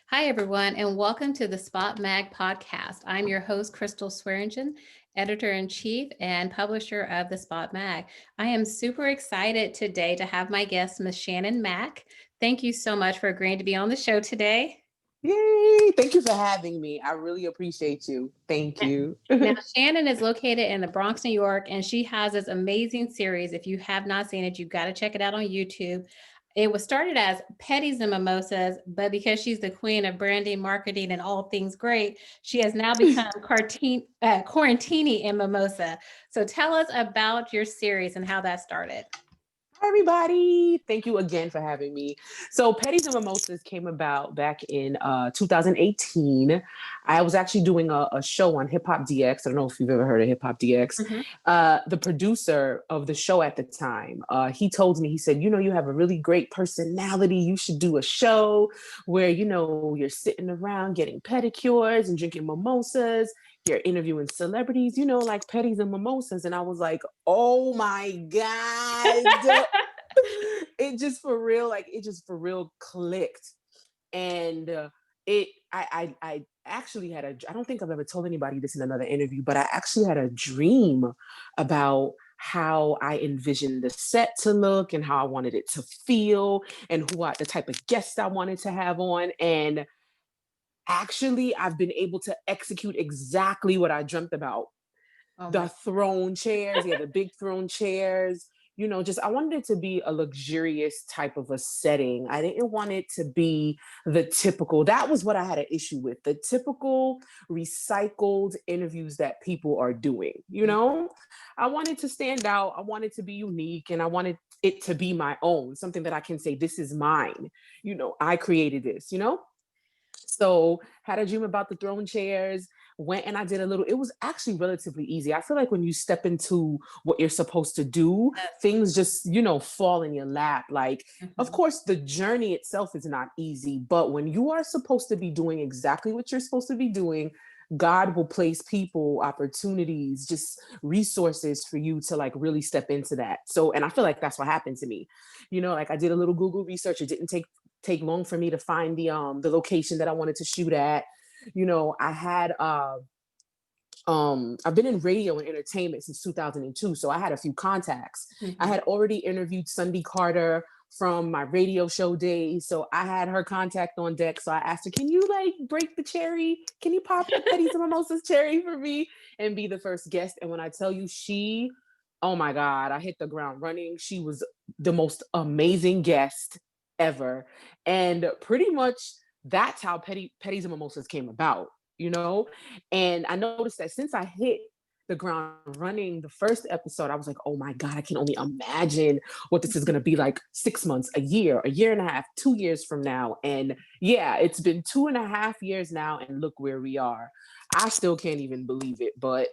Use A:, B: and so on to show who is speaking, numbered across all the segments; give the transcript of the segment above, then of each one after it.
A: Hi, everyone, and welcome to the Spot Mag podcast. I'm your host, Crystal Swearingen, editor in chief and publisher of the Spot Mag. I am super excited today to have my guest, Miss Shannon Mack. Thank you so much for agreeing to be on the show today.
B: Yay! Thank you for having me. I really appreciate you. Thank you.
A: Now, Shannon is located in the Bronx, New York, and she has this amazing series. If you have not seen it, you've got to check it out on YouTube. It was started as Petties and Mimosas, but because she's the queen of branding, marketing, and all things great, she has now become Quarantini and Mimosa. So tell us about your series and how that started.
B: Hi, everybody. Thank you again for having me. So, Petties and Mimosas came about back in 2018. I was actually doing a show on Hip Hop DX. I don't know if you've ever heard of Hip Hop DX.
A: Mhm.
B: The producer of the show at the time, he told me, he said, you have a really great personality. You should do a show where, you're sitting around getting pedicures and drinking mimosas. You're interviewing celebrities, like Petties and Mimosas. And I was like, oh my God. It just for real clicked. And I actually had I don't think I've ever told anybody this in another interview, but I actually had a dream about how I envisioned the set to look and how I wanted it to feel and the type of guests I wanted to have on. And actually, I've been able to execute exactly what I dreamt about.
A: Oh
B: The
A: my.
B: throne chairs, yeah, the big throne chairs, just I wanted it to be a luxurious type of a setting. I didn't want it to be the typical, that was what I had an issue with, the typical recycled interviews that people are doing. I wanted to stand out, I wanted to be unique, and I wanted it to be my own, something that I can say, this is mine. I created this. So had a dream about the throne chairs, went and I did a little, it was actually relatively easy. I feel like when you step into what you're supposed to do, things just, fall in your lap. Like, of
A: Mhm.
B: course, the journey itself is not easy, but when you are supposed to be doing exactly what you're supposed to be doing, God will place people, opportunities, just resources for you to like really step into that. So, and I feel like that's what happened to me. Like I did a little Google research. It didn't take long for me to find the location that I wanted to shoot at. I had I've been in radio and entertainment since 2002, so I had a few contacts. I
A: Mhm.
B: had already interviewed Sunday Carter from my radio show days, so I had her contact on deck. So I asked her, "Can you like break the cherry? Can you pop the Petties and Mimosas cherry for me and be the first guest?" And when I tell you, oh my God, I hit the ground running. She was the most amazing guest ever, and pretty much that's how Petties and Mimosas came about. And I noticed that since I hit the ground running the first episode, I was like, oh my God, I can only imagine what this is going to be like 6 months, a year and a half, 2 years from now. And yeah, it's been 2.5 years now. And look where we are. I still can't even believe it. But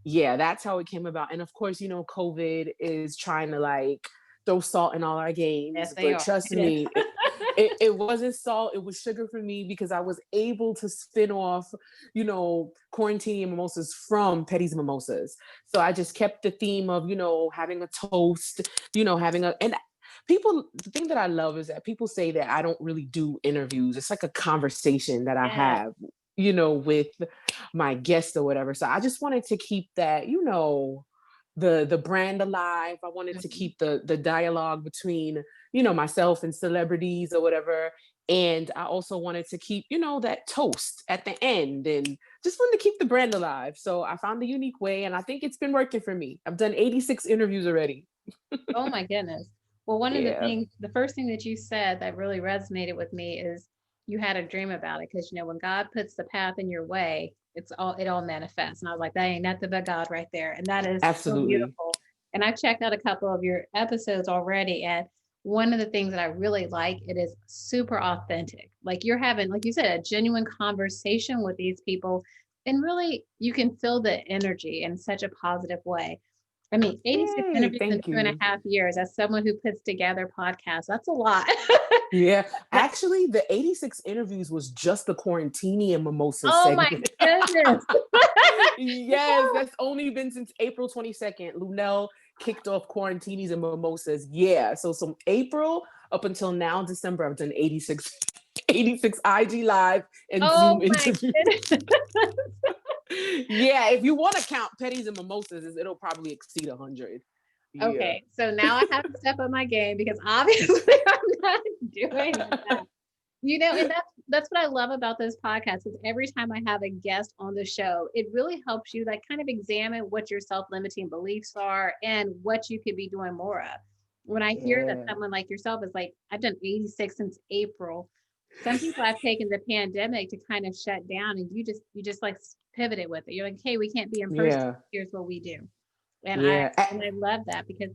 B: yeah, that's how it came about. And of course, COVID is trying to like throw salt in all our games.
A: Yes, they
B: But
A: are.
B: trust
A: It is.
B: me, it wasn't salt, it was sugar for me because I was able to spin off, quarantine mimosas from Petty's Mimosas. So I just kept the theme of, having a toast, and the thing that I love is that people say that I don't really do interviews. It's like a conversation that I
A: Yes.
B: have, with my guests or whatever. So I just wanted to keep that, the brand alive. I wanted to
A: Mhm.
B: keep the dialogue between myself and celebrities or whatever. And I also wanted to keep, that toast at the end and just wanted to keep the brand alive. So I found a unique way and I think it's been working for me. I've done 86 interviews already.
A: Oh my goodness. Well, one of the
B: Yeah.
A: things, the first thing that you said that really resonated with me is you had a dream about it because when God puts the path in your way, it all manifests. And I was like, that ain't nothing but God right there. And that is so
B: Absolutely.
A: beautiful. And I've checked out a couple of your episodes already. And one of the things that I really like, it is super authentic. Like you're having, like you said, a genuine conversation with these people. And really, you can feel the energy in such a positive way. I mean, 86
B: Yay.
A: interviews in
B: Thank
A: two and a
B: you.
A: half years, as someone who puts together podcasts, that's a lot.
B: Yeah.
A: But
B: Actually, the 86 interviews was just the Quarantini and Mimosa
A: oh my
B: segment.
A: goodness.
B: Yes, that's only been since April 22nd. Lunel kicked off Quarantinis and Mimosas. Yeah. So from April up until now, December, I've done 86 86 IG live and
A: Oh
B: Zoom
A: my
B: interviews.
A: goodness.
B: Yeah, if you want to count petties and mimosas, it'll probably exceed 100. Yeah.
A: Okay, so now I have to step up my game because obviously I'm not doing that. And that's what I love about this podcast is every time I have a guest on the show, it really helps you like kind of examine what your self-limiting beliefs are and what you could be doing more of. When I hear that
B: Yeah.
A: someone like yourself is like, I've done 86 since April. Some people have taken the pandemic to kind of shut down and you just like pivoted with it. You're like, hey, we can't be in person.
B: Yeah.
A: Here's what we do. And I
B: Yeah.
A: and I love that because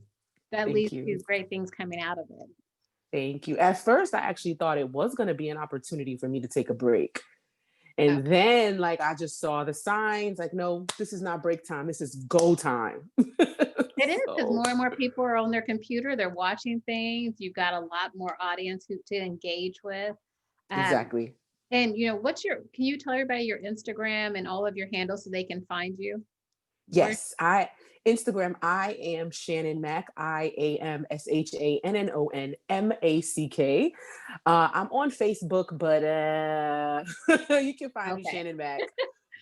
A: that
B: Thank
A: leads
B: you.
A: to great things coming out of it.
B: Thank you. At first, I actually thought it was going to be an opportunity for me to take a break.
A: Oh,
B: And then, like, I just saw the signs like, no, this is not break time. This is go time.
A: it is because
B: So,
A: more and more people are on their computer, they're watching things. You've got a lot more audience to engage with. Um,
B: exactly.
A: and can you tell everybody your Instagram and all of your handles so they can find you? Where
B: Yes, Instagram, I am Shannon Mack, IamShannonMack. I'm on Facebook, but you can find me
A: okay.
B: Shannon Mack.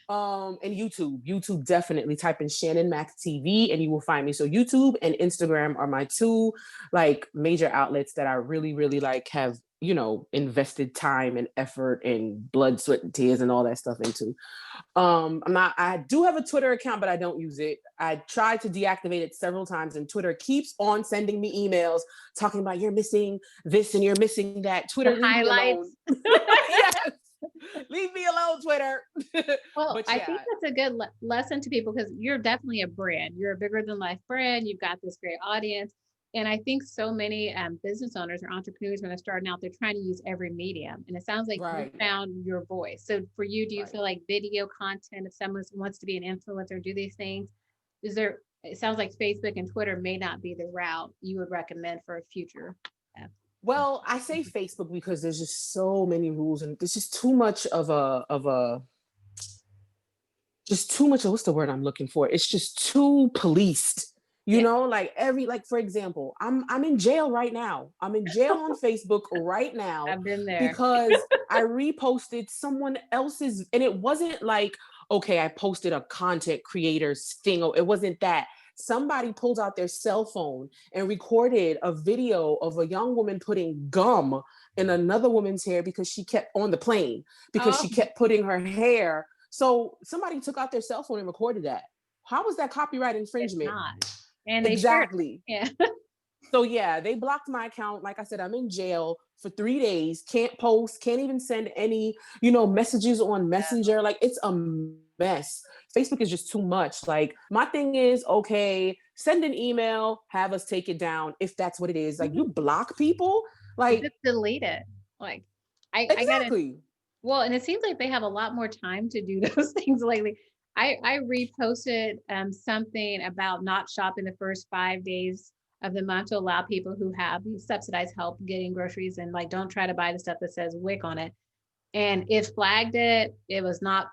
B: And YouTube definitely type in Shannon Mack TV and you will find me. So YouTube and Instagram are my two like major outlets that I really, really like have, invested time and effort and blood, sweat, and tears and all that stuff into. I do have a Twitter account, but I don't use it. I tried to deactivate it several times and Twitter keeps on sending me emails talking about you're missing this and you're missing that.
A: The
B: Twitter, leave me alone.
A: highlights.
B: Yes. Leave me alone, Twitter.
A: Well,
B: But
A: I
B: yeah,
A: think that's a good lesson to people because you're definitely a brand. You're a bigger than life brand. You've got this great audience. And I think so many business owners or entrepreneurs, when they're starting out, they're trying to use every medium. And it sounds like you
B: right,
A: found your voice. So for you, do you
B: right.
A: feel like video content, if someone wants to be an influencer, do these things, it sounds like Facebook and Twitter may not be the route you would recommend for a future. uh,
B: Well, I say Facebook because there's just so many rules and there's just too much just too much of what's the word I'm looking for? It's just too policed.
A: Yeah,
B: Like for example, I'm in jail right now. I'm in jail on Facebook right now
A: I've been there.
B: because I reposted someone else's and it wasn't like, okay, I posted a content creator's thing. It wasn't that. Somebody pulled out their cell phone and recorded a video of a young woman putting gum in another woman's hair because she kept on the plane because
A: Oh,
B: she kept putting her hair. So somebody took out their cell phone and recorded that. How was that copyright
A: it's
B: infringement?
A: not. And they shared it.
B: Exactly.
A: Yeah.
B: So yeah, they blocked my account. Like I said, I'm in jail for 3 days. Can't post. Can't even send any, messages on Messenger. Like it's a mess. Facebook is just too much. Like my thing is, okay, send an email, have us take it down if that's what it is. Like you
A: Mhm.
B: block people. Like
A: Just delete it. Like I gotta
B: exactly.
A: well, and it seems like they have a lot more time to do those things lately. I reposted something about not shopping the first 5 days of the month to allow people who have subsidized help getting groceries and like don't try to buy the stuff that says WIC on it. And it flagged it. It was not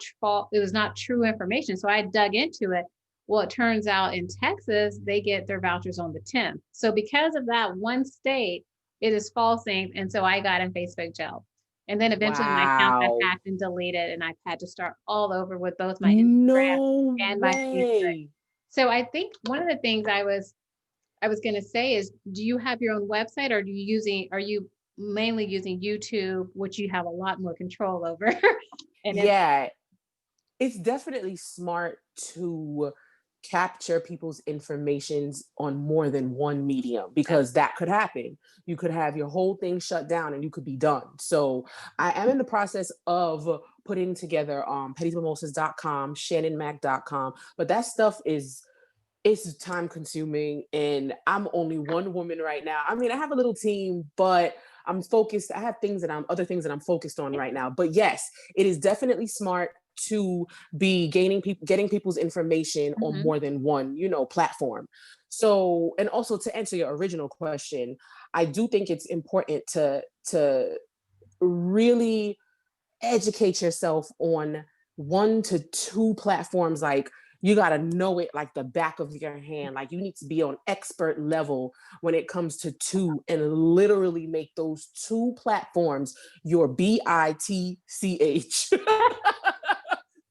A: it was not true information. So I dug into it. Well, it turns out in Texas, they get their vouchers on the 10th. So because of that one state, it is falsing. And so I got in Facebook jail. And then eventually my account got
B: Wow.
A: hacked and deleted, and I had to start all over with both my Instagram
B: No
A: and my Facebook.
B: way.
A: So I think one of the things I was going to say is, do you have your own website, or are you mainly using YouTube, which you have a lot more control over? And it's
B: Yeah, it's definitely smart to capture people's informations on more than one medium because that could happen. You could have your whole thing shut down and you could be done. So I am in the process of putting together pettiesmimosas.com, shannonmack.com, but that stuff is it's time consuming and I'm only one woman right now. I mean, I have a little team, but I'm focused. I have other things that I'm focused on right now. But yes, it is definitely smart to be getting people's information on
A: Mhm.
B: more than one, platform. So, and also to answer your original question, I do think it's important to really educate yourself on 1 to 2 platforms like You got to know it like the back of your hand. Like you need to be on expert level when it comes to two, and literally make those two platforms your bitch.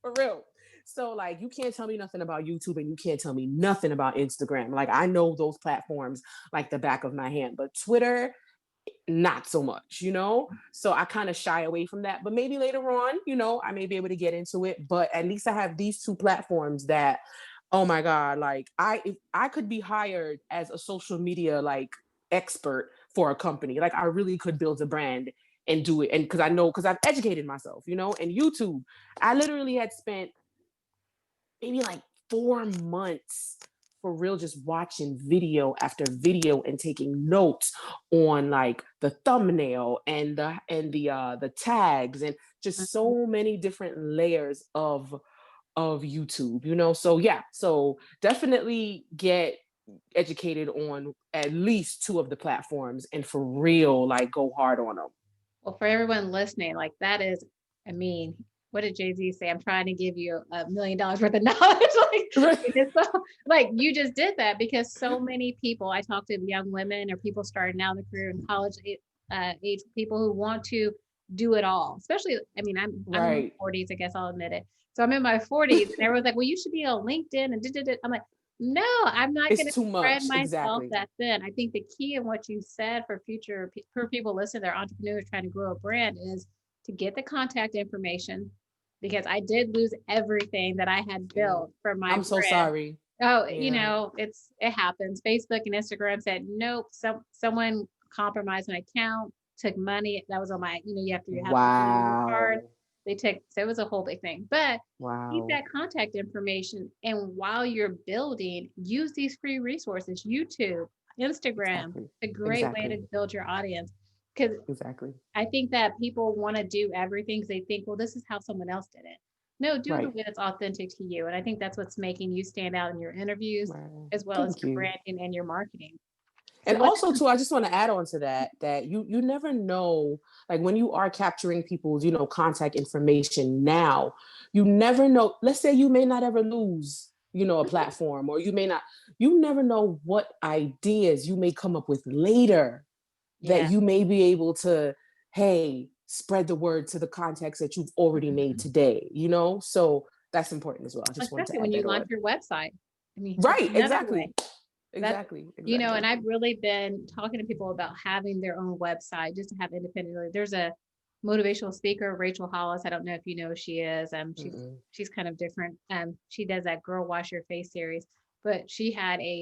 B: For real. So like you can't tell me nothing about YouTube, and you can't tell me nothing about Instagram. Like I know those platforms like the back of my hand, but Twitter, not so much, you know? So I kind of shy away from that. But maybe later on, you know, I may be able to get into it. But at least I have these two platforms that, oh my God, like if I could be hired as a social media like expert for a company, like I really could build a brand and do it. And because I've educated myself, you know, and YouTube, I literally had spent maybe like 4 months for real, just watching video after video and taking notes on like the thumbnail and the tags, and just
A: Mhm.
B: so many different layers of YouTube, you know. So yeah, so definitely get educated on at least two of the platforms, and for real, like go hard on them.
A: Well, for everyone listening, like that is, I mean, what did Jay-Z say? I'm trying to give you $1 million worth of knowledge. Like,
B: Right.
A: it's so, like you just did that because so many people, I talk to young women or people starting out in the career in college age people who want to do it all. Especially, I mean, I'm in my
B: Right.
A: 40s, I guess I'll admit it. So I'm in my 40s and everyone's like, well, you should be on LinkedIn and da. I'm like, no, I'm not going
B: It's
A: to
B: too
A: spread
B: much.
A: myself
B: Exactly.
A: that thin. I think the key in what you said for for people listening, they're entrepreneurs trying to grow a brand is to get the contact information because I did lose everything that I had
B: Yeah.
A: built for my
B: I'm so
A: brand.
B: sorry.
A: Oh,
B: Yeah.
A: it happens. Facebook and Instagram said nope. Someone compromised my account, took money that was on my. You have the money on your card.
B: Wow.
A: They took so it was a whole big thing. But keep
B: Wow.
A: that contact information, and while you're building, use these free resources. YouTube, Instagram,
B: Exactly.
A: a great way
B: Exactly.
A: to build your audience. Because
B: Exactly.
A: I think that people want to do everything because they think, well, this is how someone else did it. No, do it the
B: Right.
A: way that's authentic to you. And I think that's what's making you stand out in your interviews
B: Wow.
A: as well as
B: Thank
A: your
B: you.
A: branding and your marketing. So
B: And
A: what
B: also too, I just want to add on to that, that you never know, like when you are capturing people's, you know, contact information now, you never know. Let's say you may not ever lose, you know, a platform, or you never know what ideas you may come up with later that
A: yeah.
B: you may be able to, hey, spread the word to the contacts that you've already made
A: Mhm.
B: today, you know? So that's important as well. I just wanted
A: Especially
B: to
A: when
B: add
A: you
B: that
A: launch
B: on.
A: your website. I mean, just
B: Right,
A: another way.
B: exactly.
A: That's
B: Exactly. Exactly.
A: and I've really been talking to people about having their own website just to have independently. There's a motivational speaker, Rachel Hollis. I don't know if you know who she is.
B: Mm-mm.
A: She's kind of different. She does that Girl Wash Your Face series, but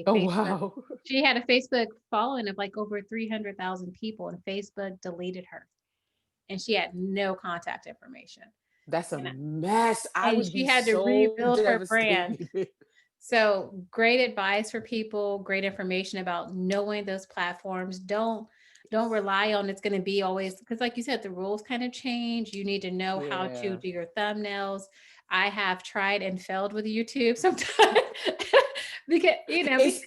B: Oh, wow.
A: She had a Facebook following of like over 300,000 people, and Facebook deleted her, and she had no contact information.
B: That's a
A: And
B: mess. I
A: and
B: would
A: she
B: be
A: had to
B: so
A: rebuild her brand.
B: devastated.
A: So great advice for people, great information about knowing those platforms. Don't rely on it's going to be always because like you said, the rules kind of change. You need to know how to
B: Yeah.
A: do your thumbnails. I have tried and failed with YouTube sometimes because
B: It's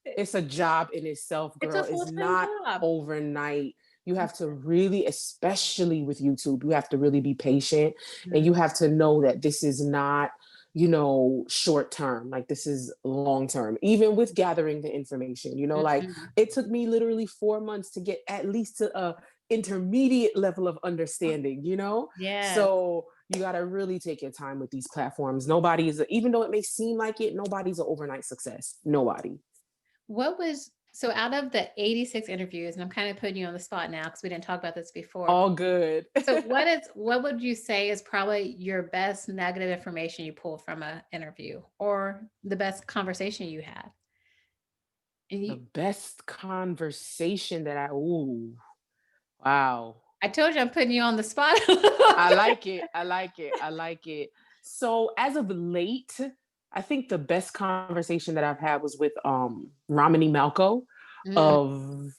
B: it's a job in itself,
A: it's a
B: girl. It's
A: full-time
B: not
A: job.
B: overnight. You have to really, especially with YouTube, you have to really be patient, and you
A: Mhm.
B: have to know that this is not, you know, short term. Like this is long term. Even with gathering the information, you know, like
A: Mhm.
B: it took me literally 4 months to get at least to a intermediate level of understanding, you know?
A: Yes.
B: So you got to really take your time with these platforms. Nobody is, even though it may seem like it, nobody's an overnight success. Nobody.
A: What was so out of the 86 interviews, and I'm kind of putting you on the spot now because we didn't talk about this before.
B: All good.
A: So what would you say is probably your best negative information you pulled from an interview or the best conversation you had? And
B: The
A: you,
B: best conversation that ooh, wow.
A: I told you I'm putting you on the spot.
B: I like it. I like it. I like it. So as of late, I think the best conversation that I've had was with Ramani Malco
A: Mm,
B: of,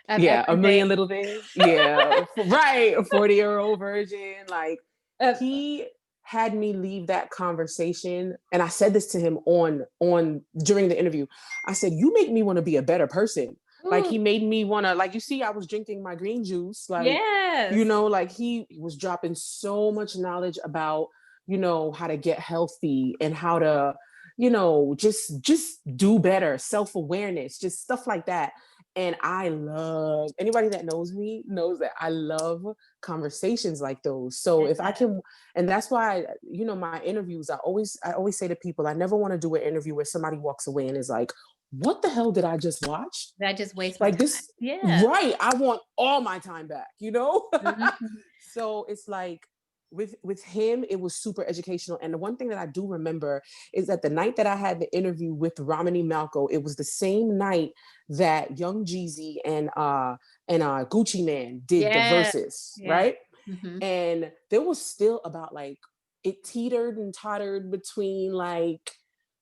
A: of
B: yeah, A
A: everything.
B: Million Little Things. Yeah, right. A 40-year-old virgin. Like
A: Of,
B: he had me leave that conversation. And I said this to him on during the interview. I said, you make me want to be a better person. Like
A: ooh,
B: he made me want to, like, you see, I was drinking my green juice. Like, you
A: yes.
B: know, like he was dropping so much knowledge about, you know, how to get healthy and how to just do better, self-awareness, just stuff like that. And I love, anybody that knows me knows that I love conversations like those. So if I can, and that's why, my interviews, I always say to people, I never want to do an interview where somebody walks away and is like, what the hell did I just watch?
A: That just wastes my
B: Like
A: time.
B: this,
A: Yeah.
B: right? I want all my time back,
A: Mhm.
B: So it's like with him, it was super educational. And the one thing that I do remember is that the night that I had the interview with Romany Malco, it was the same night that Young Jeezy and Gucci Man did the
A: Yeah.
B: verses,
A: Yeah.
B: right?
A: Mhm.
B: And there was still about like, it teetered and tottered between like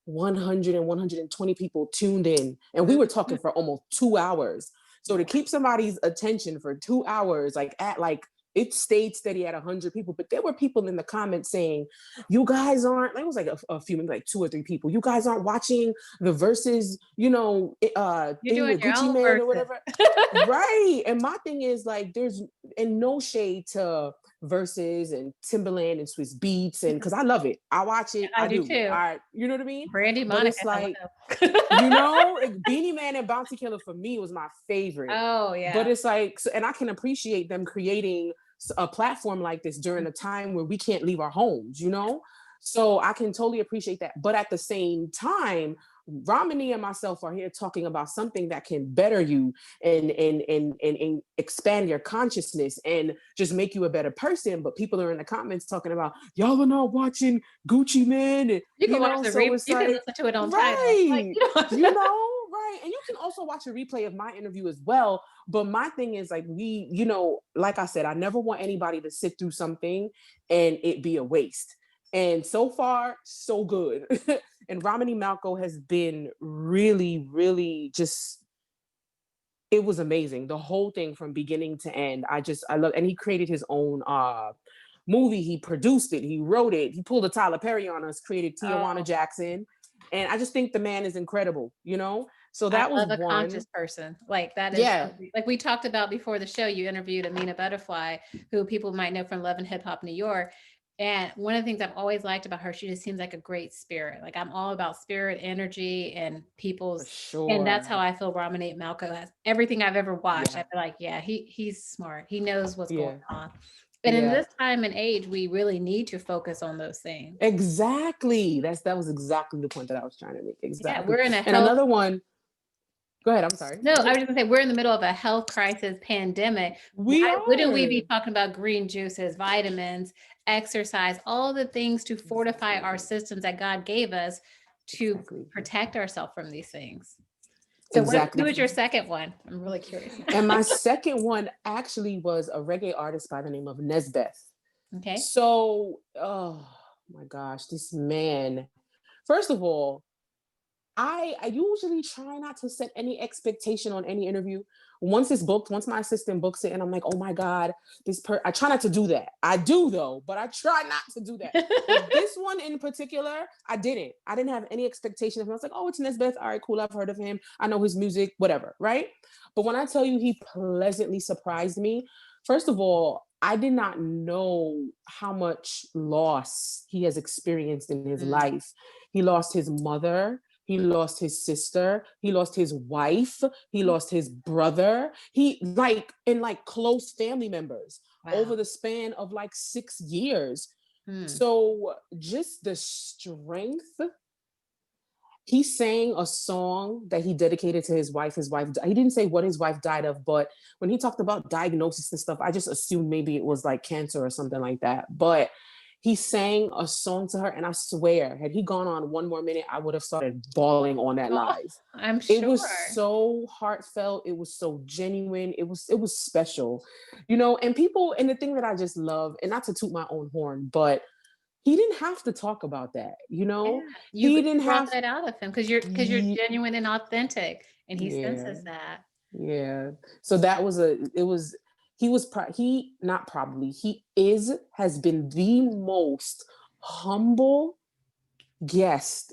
B: 100 and 120 people tuned in. And we were talking
A: Mhm.
B: for almost 2 hours. So to keep somebody's attention for 2 hours, like at like, it stayed steady at 100 people, but there were people in the comments saying, you guys aren't, like, it was like a few, maybe like 2 or 3 people, you guys aren't watching the verses,
A: You're
B: thing
A: doing
B: with
A: your
B: Gucci
A: own
B: Man or
A: version.
B: whatever. Right. And my thing is like, there's in no shade to verses and Timberland and Swiss Beats, and because I love it, I watch it,
A: I
B: I
A: do
B: do,
A: too.
B: you know what I mean?
A: Brandy
B: But
A: Monica,
B: it's like,
A: hello.
B: like Beanie Man and Bounty Killer for me was my favorite.
A: Oh,
B: But
A: yeah.
B: it's like, and I can appreciate them creating a platform like this during a time where we can't leave our homes. So I can totally appreciate that. But at the same time, Romany and myself are here talking about something that can better you and expand your consciousness and just make you a better person. But people are in the comments talking about, y'all are not watching Gucci Man, and,
A: You can watch the
B: so it's
A: you can
B: like,
A: listen to it on title. Like,
B: right,
A: you know.
B: right. And you can also watch a replay of my interview as well. But my thing is like, like I said, I never want anybody to sit through something and it be a waste. And so far, so good. And Romany Malco has been really, really just, it was amazing. The whole thing from beginning to end. I love, and he created his own movie. He produced it, he wrote it, he pulled a Tyler Perry on us, created Tijuana
A: Oh,
B: Jackson. And I just think the man is incredible. So
A: I
B: that was
A: love a
B: one.
A: conscious person. Like that is
B: Yeah.
A: something like we talked about before the show. You interviewed Amina Butterfly, who people might know from Love and Hip Hop New York. And one of the things I've always liked about her, she just seems like a great spirit. Like I'm all about spirit, energy, and
B: For
A: people's. And that's how
B: sure.
A: I feel Ramanate Malco has. Everything I've ever watched, I
B: Yeah.
A: feel like, yeah, he's smart. He knows what's going
B: Yeah.
A: on. And in
B: Yeah.
A: this time and age, we really need to focus on those things.
B: Exactly. That was exactly the point that I was trying to make.
A: Yeah,
B: Exactly.
A: we're in a
B: And
A: health.
B: another one, go ahead. I'm sorry.
A: No, I was just gonna say we're in the middle of a health crisis pandemic.
B: We
A: Why wouldn't we
B: are.
A: be talking about green juices, vitamins, exercise, all the things to fortify our
B: Exactly.
A: systems that God gave us to
B: Exactly.
A: protect ourselves from these things? So who
B: Exactly.
A: is your second one? I'm really curious.
B: And my second one actually was a reggae artist by the name of Nesbeth.
A: Okay.
B: So, oh my gosh, this man. First of all, I usually try not to set any expectation on any interview. Once it's booked, once my assistant books it, and I'm like, oh my God, I try not to do that. I do though, but I try not to do that. But this one in particular, I didn't. I didn't have any expectation of him. I was like, oh, it's Nesbeth. All right, cool. I've heard of him. I know his music, whatever, right? But when I tell you he pleasantly surprised me, first of all, I did not know how much loss he has experienced in his
A: Mm,
B: life. He lost his mother. He lost his sister. He lost his wife. He lost his brother. He like close family members
A: wow.
B: over the span of like 6 years.
A: Mm,
B: So just the strength. He sang a song that he dedicated to his wife. He didn't say what his wife died of, but when he talked about diagnosis and stuff, I just assumed maybe it was like cancer or something like that. But he sang a song to her, and I swear, had he gone on one more minute, I would have started bawling on that
A: oh,
B: live.
A: I'm
B: It
A: sure.
B: was so heartfelt. It was so genuine. It was special, and people, and the thing that I just love, and not to toot my own horn, but he didn't have to talk about that.
A: Yeah,
B: He
A: you
B: didn't
A: brought
B: have.
A: that out of him because you're
B: Ye-
A: genuine and authentic, and he
B: Yeah,
A: senses that.
B: yeah. So that was he not probably, has been the most humble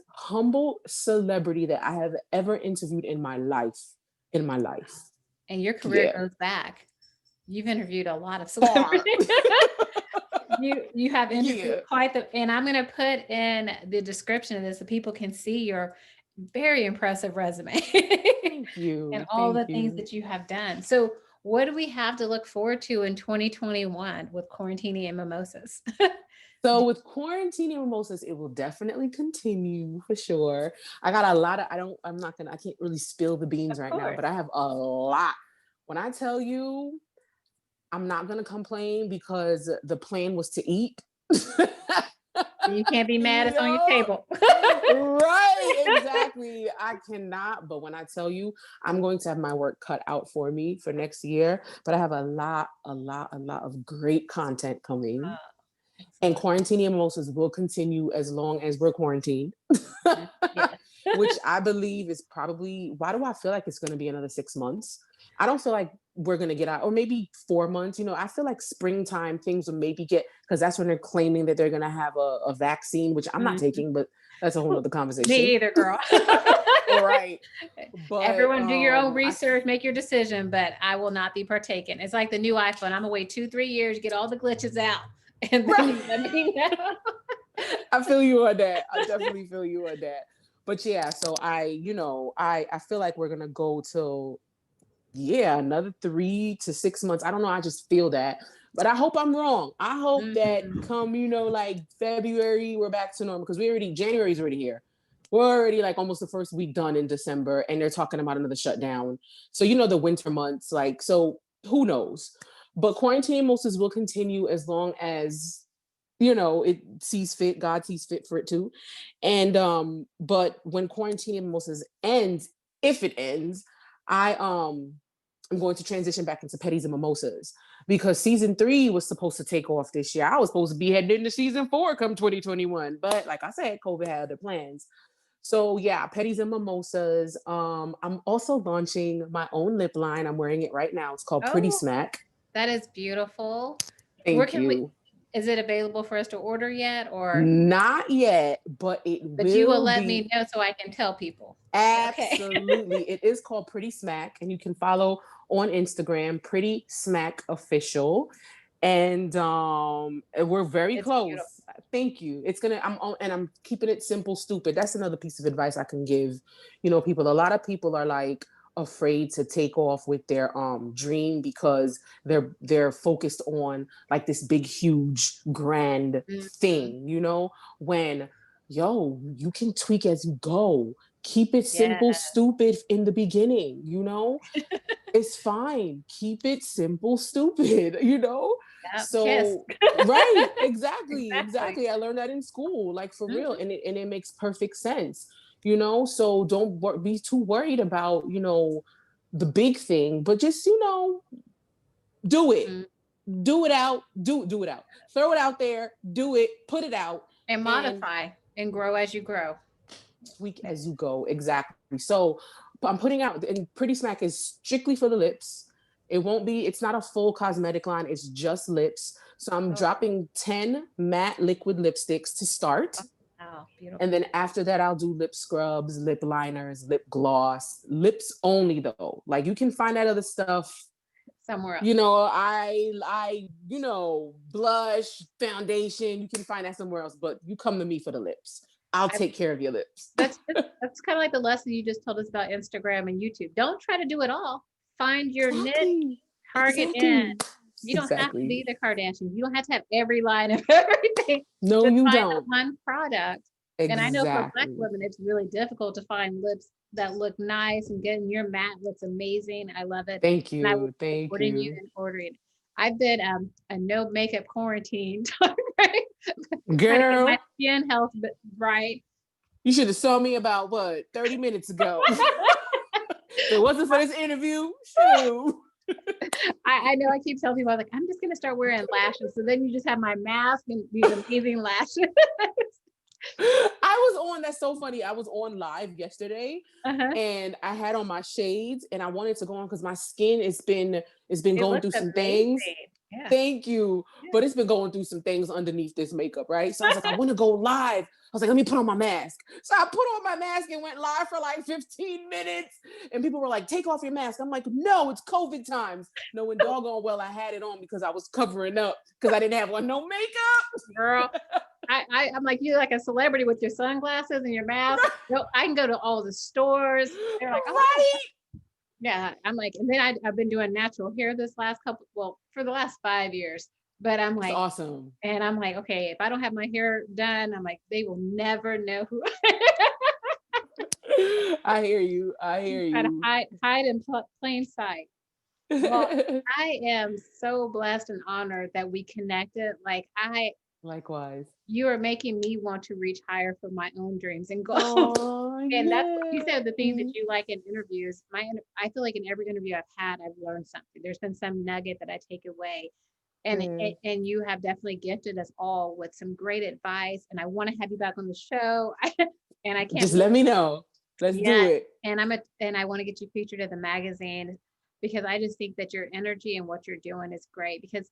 B: humble celebrity that I have ever interviewed in my life. In my life.
A: And your career
B: Yeah.
A: goes back. You've interviewed a lot of
B: Far.
A: celebrities. You have
B: Yeah.
A: interviewed quite the, and I'm going to put in the description of this so people can see your very impressive resume
B: Thank
A: and
B: you.
A: all
B: Thank
A: the things
B: you.
A: that you have done. So, what do we have to look forward to in 2021 with Quarantini and Mimosas?
B: So with quarantine and mimosas, it will definitely continue for sure. I got a lot of, I can't really spill the beans
A: Of
B: right now,
A: course.
B: but I have a lot. When I tell you, I'm not going to complain because the plan was to eat.
A: You can't be mad
B: You
A: it's on your
B: know?
A: table.
B: Right, exactly. I cannot, but when I tell you, I'm going to have my work cut out for me for next year, but I have a lot of great content coming. And
A: Excellent.
B: quarantine mimosas will continue as long as we're quarantined,
A: Yes.
B: which I believe is probably, why do I feel like it's going to be another 6 months? I don't feel like we're going to get out, or maybe 4 months. I feel like springtime things will maybe get, because that's when they're claiming that they're going to have a vaccine, which I'm not
A: Mhm.
B: taking, but that's a whole nother
A: Me
B: conversation.
A: either, girl.
B: Right. But
A: Everyone do your own
B: I
A: research, make your decision, but I will not be partaking. It's like the new iPhone. I'm gonna wait 2, 3 years, get all the glitches out, and then
B: right.
A: you let me know.
B: I feel you on that. I definitely feel you on that. But yeah, so I feel like we're gonna go till, yeah, another 3 to 6 months. I don't know. I just feel that. But I hope I'm wrong. I hope that
A: Mhm.
B: come, like February, we're back to normal, because January's already here. We're already like almost the first week done in December, and they're talking about another shutdown. So, the winter months, like, so who knows? But quarantine mimosas will continue as long as, it sees fit, God sees fit for it too. And but when quarantine mimosas ends, if it ends, I'm going to transition back into petties and mimosas, because season 3 was supposed to take off this year. I was supposed to be heading into season 4 come 2021, but like I said, COVID had other plans. So yeah, petties and mimosas. I'm also launching my own lip line. I'm wearing it right now. It's called Pretty
A: Oh,
B: Smack.
A: that is beautiful. Where
B: Thank
A: can we?
B: you.
A: Is it available for us to order yet, or?
B: Not yet, but it
A: But you will
B: will
A: let me
B: be.
A: know so I can tell people. Okay.
B: Absolutely. It is called Pretty Smack, and you can follow on Instagram, Pretty Smack Official. And we're very
A: It's beautiful.
B: close. Thank you. It's gonna, and I'm keeping it simple, stupid. That's another piece of advice I can give, people. A lot of people are like afraid to take off with their dream, because they're focused on like this big, huge, grand
A: Mhm.
B: thing, when you can tweak as you go. Keep it
A: Yeah.
B: simple, stupid in the beginning, it's fine. Keep it simple, stupid,
A: Yep. Kiss.
B: So right, exactly,
A: Exactly.
B: exactly. I learned that in school, like for real,
A: Mhm.
B: and it makes perfect sense, so don't be too worried about, the big thing, but just, do it.
A: Mhm.
B: Do it out. Throw it out there, do it, put it out,
A: And
B: and
A: modify and grow as you grow.
B: tweak as you go. Exactly. So I'm putting out, and Pretty Smack is strictly for the lips. It's not a full cosmetic line, it's just lips. So I'm
A: Oh,
B: dropping 10 matte liquid lipsticks to start.
A: wow,
B: And
A: beautiful.
B: then after that, I'll do lip scrubs, lip liners, lip gloss, lips only though. Like, you can find that other stuff,
A: Somewhere else.
B: blush, foundation, you can find that somewhere else, but you come to me for the lips. I'll
A: I,
B: take care of your lips.
A: that's kind of like the lesson you just told us about Instagram and YouTube. Don't try to do it all. Find your niche,
B: Exactly.
A: target in.
B: Exactly.
A: You don't have to
B: Exactly.
A: be the Kardashians. You don't have to have every line of everything.
B: No,
A: Just
B: you
A: find the
B: don't.
A: one product. And I know for Black
B: Exactly.
A: women, it's really difficult to find lips that look nice, and getting your matte looks amazing. I love it.
B: Thank
A: And I will
B: you.
A: be
B: Thank
A: supporting you
B: you.
A: and ordering. I've been a no makeup quarantine time, right? Trying to get my
B: Girl,
A: skin health right.
B: you should have saw me about what, 30 minutes ago. If it wasn't for this interview, shoot.
A: I know I keep telling people, I'm like, I'm just gonna start wearing lashes. So then you just have my mask and these amazing lashes.
B: I was on, that's so funny. I was on live yesterday,
A: Uh-huh.
B: and I had on my shades, and I wanted to go on because my skin, it's been
A: It
B: going
A: looks
B: through some things.
A: amazing. Yeah.
B: Thank you.
A: Yeah.
B: But it's been going through some things underneath this makeup, right? So I was like, I want to go live. I was like, let me put on my mask. So I put on my mask and went live for like 15 minutes. And people were like, take off your mask. I'm like, no, it's COVID times. Knowing doggone well I had it on because I was covering up because I didn't have on no
A: Girl,
B: makeup.
A: I'm like, you're like a celebrity with your sunglasses and your mask. No, I can go to all the stores. They're like, oh,
B: Right.
A: yeah. I'm like, and then I've been doing natural hair this last couple, well, for the last 5 years. But I'm
B: It's
A: like,
B: awesome.
A: and I'm like, okay, if I don't have my hair done, I'm like, they will never know who
B: I hear you. I hear
A: try to
B: you.
A: hide in plain sight. Well, I am so blessed and honored that we connected. Like
B: Likewise.
A: you are making me want to reach higher for my own dreams and goals.
B: Oh,
A: And that's what you said, the things that
B: yeah.
A: you like in interviews. I feel like in every interview I've had, I've learned something. There's been some nugget that I take away.
B: Yeah.
A: And you have definitely gifted us all with some great advice. And I want to have you back on the show. And I can't
B: Just
A: wait.
B: let me know. Let's do
A: Yes.
B: it.
A: And I want to get you featured in the magazine because I just think that your energy and what you're doing is great because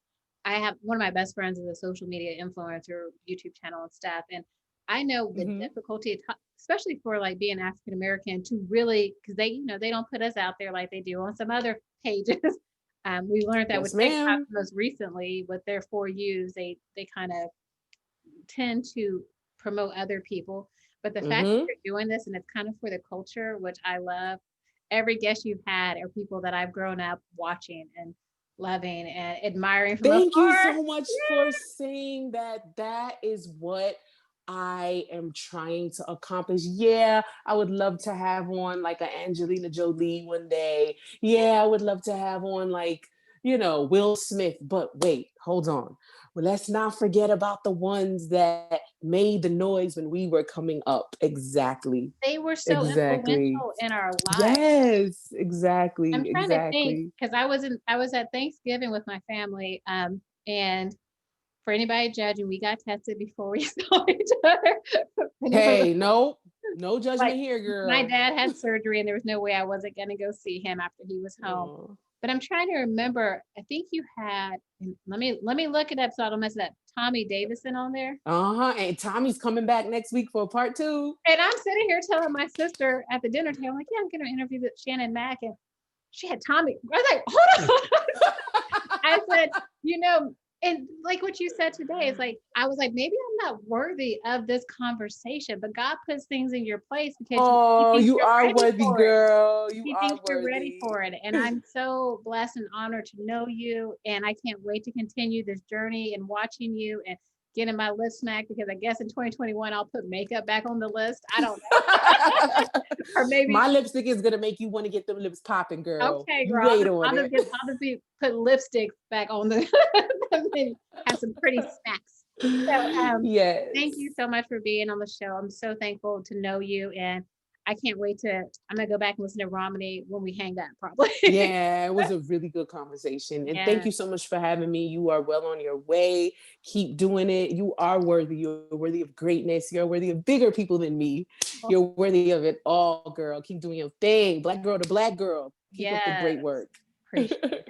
A: I have one of my best friends is a social media influencer, YouTube channel and stuff. And I know the
B: Hmm.
A: difficulty, especially for like being African American, to really because they don't put us out there like they do on some other pages. We learned that
B: Yes,
A: with TikTok
B: ma'am.
A: most recently with their for yous, they kind of tend to promote other people. But the fact that
B: Hmm.
A: you're doing this and it's kind of for the culture, which I love, every guest you've had are people that I've grown up watching and loving and admiring from
B: Thank you
A: afar.
B: so much for saying that. That is what I am trying to accomplish. Yeah, I would love to have on like an Angelina Jolie one day. Yeah, I would love to have on like, Will Smith. But wait, hold on. Well, let's not forget about the ones that made the noise when we were coming up. Exactly.
A: They were so
B: Exactly.
A: influential in our lives.
B: Yes,
A: I'm
B: exactly.
A: trying to think
B: Exactly.
A: because I was at Thanksgiving with my family, and for anybody judging, we got tested before we saw each other.
B: Hey, no, no
A: Like
B: judgment here,
A: my
B: girl.
A: dad had surgery and there was no way I wasn't gonna go see him after he was home.
B: Oh.
A: But I'm trying to remember. I think you had. And let me look it up so I don't mess it up. Tommy Davison on there.
B: Uh-huh. And Tommy's coming back next week for part two.
A: And I'm sitting here telling my sister at the dinner table, I'm like, yeah, I'm gonna interview Shannon Mack, and she had Tommy. I was like, hold on. I said, you know, and like what you said today is like, I was like, maybe I'm not worthy of this conversation, but God puts things in your place because he
B: Oh,
A: thinks
B: you
A: you're
B: are
A: ready
B: worthy,
A: for it.
B: girl. You
A: He
B: are
A: thinks you're ready
B: worthy.
A: for it. And I'm so blessed and honored to know you. And I can't wait to continue this journey and watching you and getting my lip smacked because I guess in 2021 I'll put makeup back on the list. I don't know. Or maybe
B: My lipstick is gonna make you want to get them lips popping, girl.
A: okay,
B: You
A: girl.
B: wait on
A: I'll just
B: it.
A: put lipstick back on the and have some pretty smacks. So thank you
B: Yes.
A: so much for being on the show. I'm so thankful to know you and I can't wait to I'm gonna go back and listen to Romney when we hang up probably.
B: Yeah, it was a really good conversation. And thank
A: Yeah.
B: you so much for having me. You are well on your way. Keep doing it. You are worthy. You're worthy of greatness. You're worthy of bigger people than me.
A: Well,
B: You're worthy of it all, girl. Keep doing your thing. Black girl to black girl. Keep up the
A: yes.
B: great work.
A: Appreciate it.